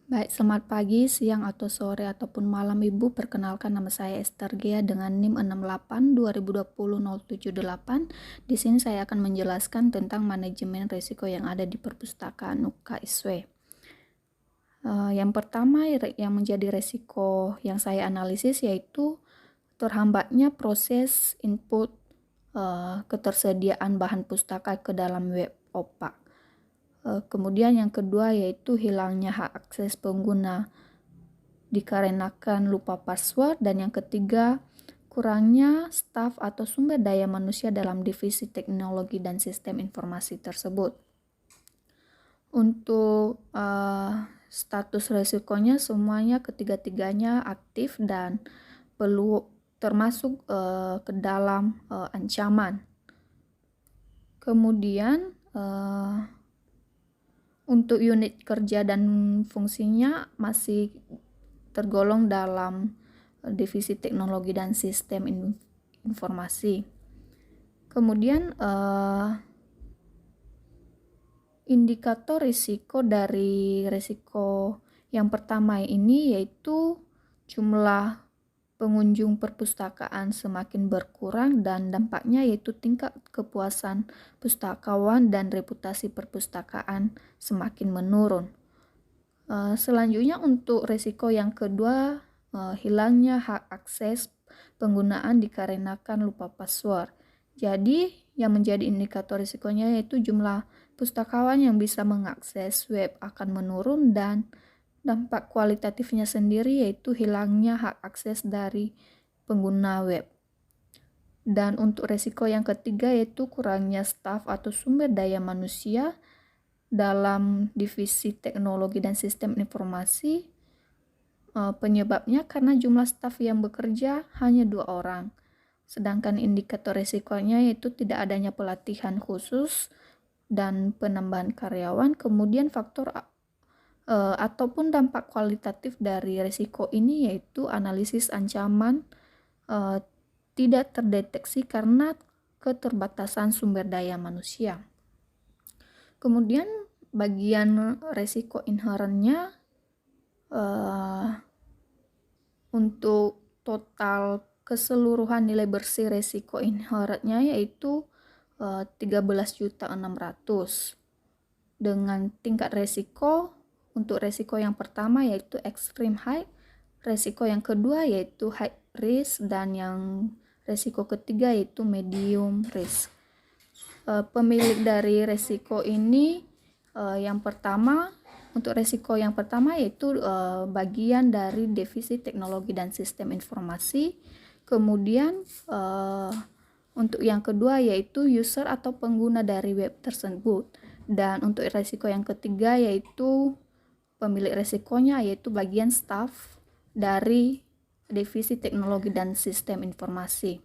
Baik, selamat pagi, siang, atau sore, ataupun malam Ibu. Perkenalkan, nama saya Esther Gia dengan NIM 68 2020 078. Di sini saya akan menjelaskan tentang manajemen risiko yang ada di perpustakaan UKSW. Yang pertama yang menjadi risiko yang saya analisis yaitu terhambatnya proses input ketersediaan bahan pustaka ke dalam web OPAK. Kemudian yang kedua yaitu hilangnya hak akses pengguna dikarenakan lupa password, dan yang ketiga kurangnya staf atau sumber daya manusia dalam divisi teknologi dan sistem informasi tersebut. Untuk status resikonya semuanya ketiga-tiganya aktif dan perlu termasuk ke dalam ancaman. Kemudian untuk unit kerja dan fungsinya masih tergolong dalam divisi teknologi dan sistem informasi. Kemudian indikator risiko dari risiko yang pertama ini yaitu jumlah pengunjung perpustakaan semakin berkurang dan dampaknya yaitu tingkat kepuasan pustakawan dan reputasi perpustakaan semakin menurun. Selanjutnya untuk risiko yang kedua, hilangnya hak akses penggunaan dikarenakan lupa password. Jadi yang menjadi indikator risikonya yaitu jumlah pustakawan yang bisa mengakses web akan menurun, dan dampak kualitatifnya sendiri yaitu hilangnya hak akses dari pengguna web. Dan untuk risiko yang ketiga yaitu kurangnya staf atau sumber daya manusia dalam divisi teknologi dan sistem informasi. Penyebabnya karena jumlah staf yang bekerja hanya 2 orang. Sedangkan indikator risikonya yaitu tidak adanya pelatihan khusus dan penambahan karyawan. Kemudian faktor ataupun dampak kualitatif dari risiko ini yaitu analisis ancaman tidak terdeteksi karena keterbatasan sumber daya manusia. Kemudian bagian risiko inherentnya untuk total keseluruhan nilai bersih risiko inherentnya yaitu 13.600.000 dengan tingkat risiko. Untuk risiko yang pertama yaitu extreme high, risiko yang kedua yaitu high risk, dan yang risiko ketiga yaitu medium risk. Pemilik dari risiko ini yang pertama, untuk risiko yang pertama yaitu bagian dari divisi teknologi dan sistem informasi. Kemudian untuk yang kedua yaitu user atau pengguna dari web tersebut. Dan untuk risiko yang ketiga yaitu pemilik risikonya yaitu bagian staf dari divisi teknologi dan sistem informasi.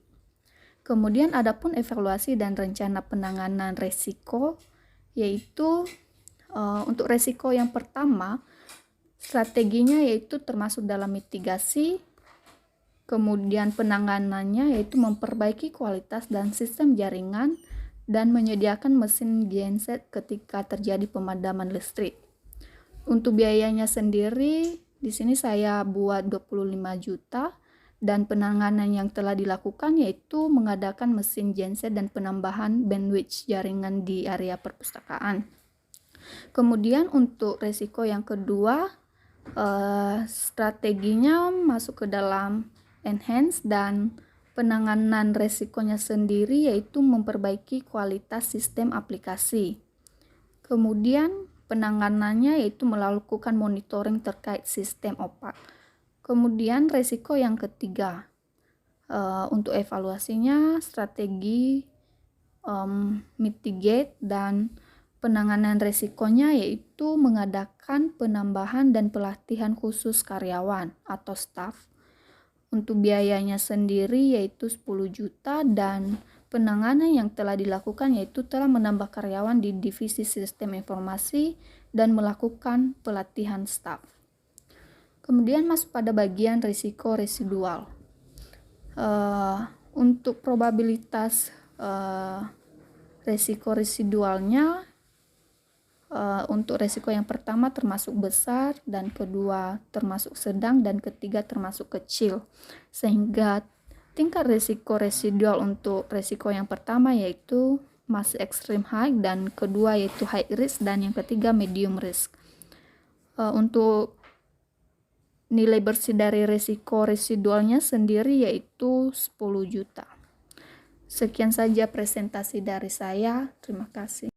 Kemudian adapun evaluasi dan rencana penanganan risiko yaitu untuk risiko yang pertama strateginya yaitu termasuk dalam mitigasi. Kemudian penanganannya yaitu memperbaiki kualitas dan sistem jaringan dan menyediakan mesin genset ketika terjadi pemadaman listrik. Untuk biayanya sendiri di sini saya buat 25 juta, dan penanganan yang telah dilakukan yaitu mengadakan mesin genset dan penambahan bandwidth jaringan di area perpustakaan. Kemudian untuk risiko yang kedua, strateginya masuk ke dalam enhance, dan penanganan risikonya sendiri yaitu memperbaiki kualitas sistem aplikasi. Kemudian penanganannya yaitu melakukan monitoring terkait sistem OPAK. Kemudian risiko yang ketiga, untuk evaluasinya strategi mitigate dan penanganan risikonya yaitu mengadakan penambahan dan pelatihan khusus karyawan atau staff. Untuk biayanya sendiri yaitu 10 juta, dan penanganan yang telah dilakukan yaitu telah menambah karyawan di divisi sistem informasi dan melakukan pelatihan staf. Kemudian masuk pada bagian risiko residual. Untuk probabilitas risiko residualnya Untuk resiko yang pertama termasuk besar, dan kedua termasuk sedang, dan ketiga termasuk kecil. Sehingga tingkat resiko residual untuk resiko yang pertama yaitu masih extreme high, dan kedua yaitu high risk, dan yang ketiga medium risk. Untuk nilai bersih dari resiko residualnya sendiri yaitu 10 juta. Sekian saja presentasi dari saya. Terima kasih.